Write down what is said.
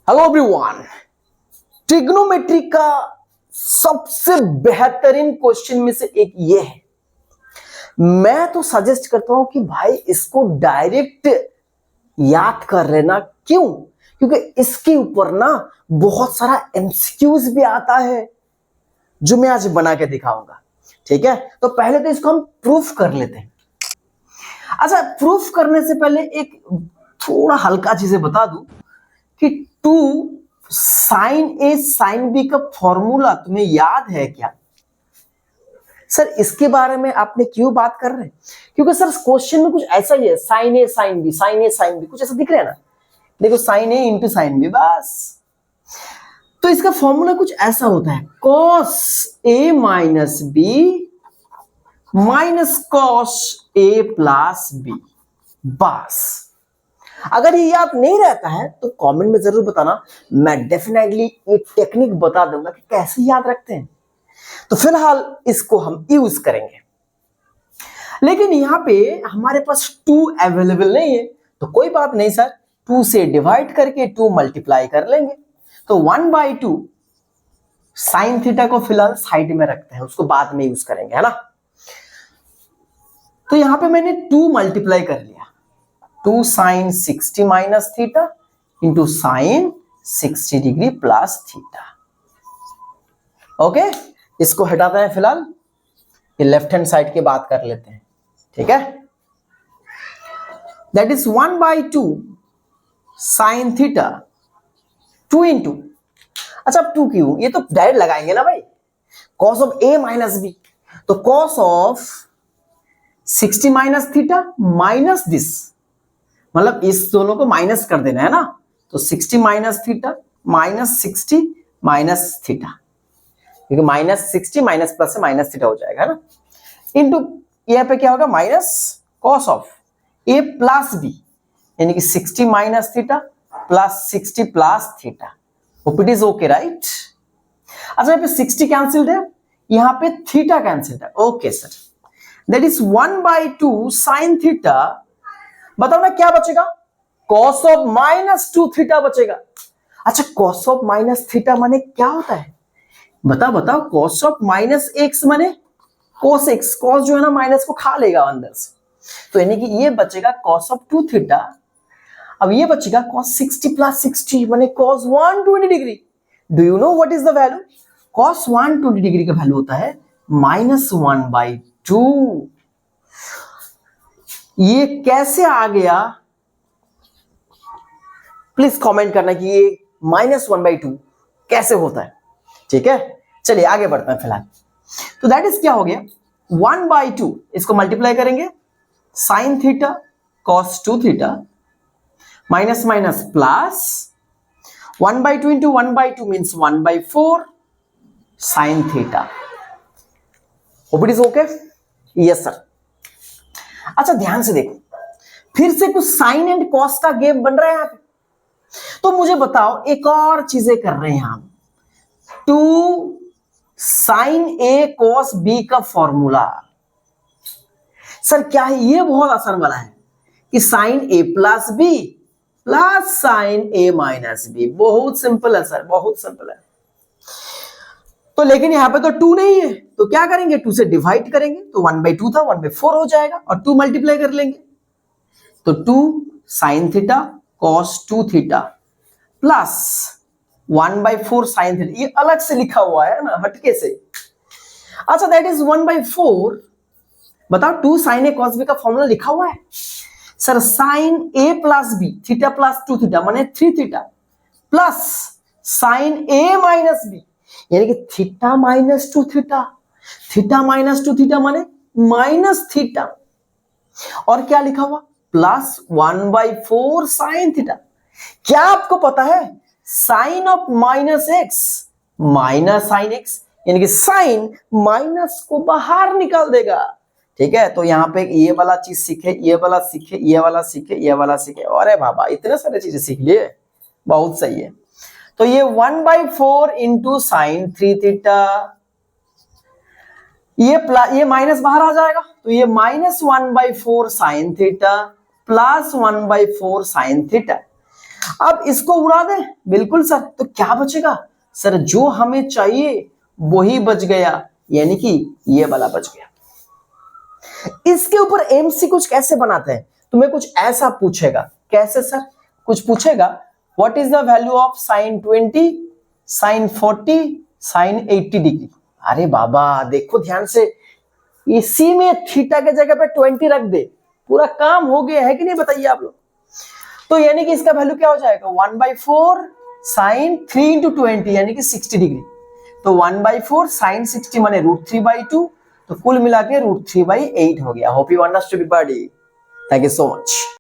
Hello everyone, trigonometry का सबसे बेहतरीन क्वेश्चन में से एक ये है। मैं तो सजेस्ट करता हूं कि भाई इसको डायरेक्ट याद कर लेना। क्यों? क्योंकि इसके ऊपर ना बहुत सारा एमसीक्यूज भी आता है जो मैं आज बना के दिखाऊंगा। ठीक है, तो पहले तो इसको हम प्रूफ कर लेते हैं। अच्छा, प्रूफ करने से पहले एक थोड़ा हल्का चीजें बता दूं कि two sine A sine B का फॉर्मूला तुम्हें याद है क्या? सर इसके बारे में आपने क्यों बात कर रहे हैं? क्योंकि सर क्वेश्चन में कुछ ऐसा ही है, sign A sine B, sign A sine B, कुछ ऐसा दिख रहा है ना। देखो, साइन ए इंटू साइन बी, बस। तो इसका फॉर्मूला कुछ ऐसा होता है, cos A minus B minus cos A plus B, बस। अगर ये याद नहीं रहता है तो कमेंट में जरूर बताना, मैं डेफिनेटली ये टेक्निक बता दूंगा कि कैसे याद रखते हैं। तो फिलहाल इसको हम यूज करेंगे, लेकिन यहां पे हमारे पास 2 अवेलेबल नहीं है, तो कोई बात नहीं सर, 2 से डिवाइड करके 2 मल्टीप्लाई कर लेंगे। तो 1/2 साइन थीटा को फिलहाल साइड में रखते हैं, उसको बाद में यूज करेंगे, है ना। तो यहां पे मैंने 2 मल्टीप्लाई कर लिया, 2 sine 60 minus theta into sine 60 degree plus theta. Okay, इसको हटाते हैं फिलहाल, ये लेफ्ट हैंड साइड की बात कर लेते हैं। ठीक है, that is 1/2 sine theta 2 into, अच्छा 2 क्यों, ये तो डायरेक्ट लगाएंगे ना भाई, cos of A minus B, तो cos of 60 minus theta minus this, मतलब इस दोनों को माइनस कर देना है ना। तो 60 minus theta minus 60 minus theta, क्योंकि माइनस 60 माइनस प्लस से माइनस थीटा हो जाएगा, है ना। इंटू यहाँ पे क्या होगा, minus cos of A plus B, यानी कि 60 minus theta plus 60 plus theta. Hope it is okay, right. अच्छा, यहाँ पे 60 कैंसिल्ड है, यहाँ पे थीटा कैंसिल्ड है। Okay sir, that is 1/2 sine theta, बताओ ना क्या बचेगा, कॉस ऑफ माइनस 2 थीटा बचेगा। अच्छा, कॉस ऑफ माइनस थीटा माने क्या होता है, बताओ बताओ। कॉस ऑफ माइनस एक्स माने कॉस एक्स, कॉस जो है ना माइनस को खा लेगा अंदर से, तो यानी कि ये बचेगा कॉस ऑफ 2 थीटा। अब ये बचेगा कॉस 60 प्लस 60 माने cos 120 degree. Do you know what is the value? Cos 120 degree का वैल्यू होता है -1/2। ये कैसे आ गया, प्लीज कमेंट करना कि ये -1/2 कैसे होता है। ठीक है, चलिए आगे बढ़ते हैं फिलहाल। तो दैट इज क्या हो गया, 1/2, इसको मल्टीप्लाई करेंगे, sine theta cos 2 theta minus minus plus 1/2 into 1/2 means 1/4 sine theta. Hope it is okay, yes sir. अच्छा, ध्यान से देखो, फिर से कुछ साइन एंड कॉस का गेम बन रहा है यहां पे। तो मुझे बताओ, एक और चीजें कर रहे हैं हम, 2 साइन ए कॉस बी का फॉर्मूला। सर क्या है, ये बहुत आसान वाला है कि sign A plus B plus sine A minus B. बहुत सिंपल है सर, बहुत सिंपल है। तो लेकिन यहां पे तो 2 नहीं है, तो क्या करेंगे, 2 से डिवाइड करेंगे, तो 1/2 था 1/4 हो जाएगा, और 2 मल्टीप्लाई कर लेंगे, तो 2 sine theta cos 2 theta plus 1/4 sine theta. ये अलग से लिखा हुआ है ना, हटके से। अच्छा, दैट इज 1/4। बताओ, 2 साइन ए कॉस बी का फॉर्मूला लिखा हुआ है sir, sine A plus B theta plus 2 theta माने 3 theta plus sine A minus B, यानी कि theta minus 2 theta, theta minus 2 theta माने माइनस थीटा, और क्या लिखा हुआ, प्लस 1/4 साइन थीटा। क्या आपको पता है, sine of minus x minus sine x, यानी कि साइन माइनस को बाहर निकाल देगा। ठीक है, तो यहां पे ये वाला चीज सीखे, ये वाला सीखे, ये वाला सीखे, ये वाला सीखे, अरे बाबा इतने सारे चीजें सीख लिए, बहुत सही है। तो ये 1/4 इंटू साइन 3 थीटा, ये माइनस बाहर आ जाएगा, तो ये -1/4 sine theta plus 1/4 sine theta. अब इसको उड़ा दें, बिल्कुल सर, तो क्या बचेगा सर, जो हमें चाहिए वही बच गया, यानी कि ये वाला बच गया। इसके ऊपर एमसी कुछ कैसे बनाते हैं, तुम्हें कुछ ऐसा पूछेगा, कैसे सर, कुछ पूछेगा what is the value of sine 20, sine 40, sine 80 degree. अरे बाबा देखो ध्यान से, इसी में थीटा के जगह पे 20 रख दे, पूरा काम हो गया है कि नहीं, बताइए आप लोग। तो यानी कि इसका वैल्यू क्या हो जाएगा, 1/4 साइन 3 इंटू 20 यानी कि 60 डिग्री। तो 1/4 साइन 60 माने √3/2, तो कुल मिला के √3/8 हो गया। Hope you understood everybody, thank you so much.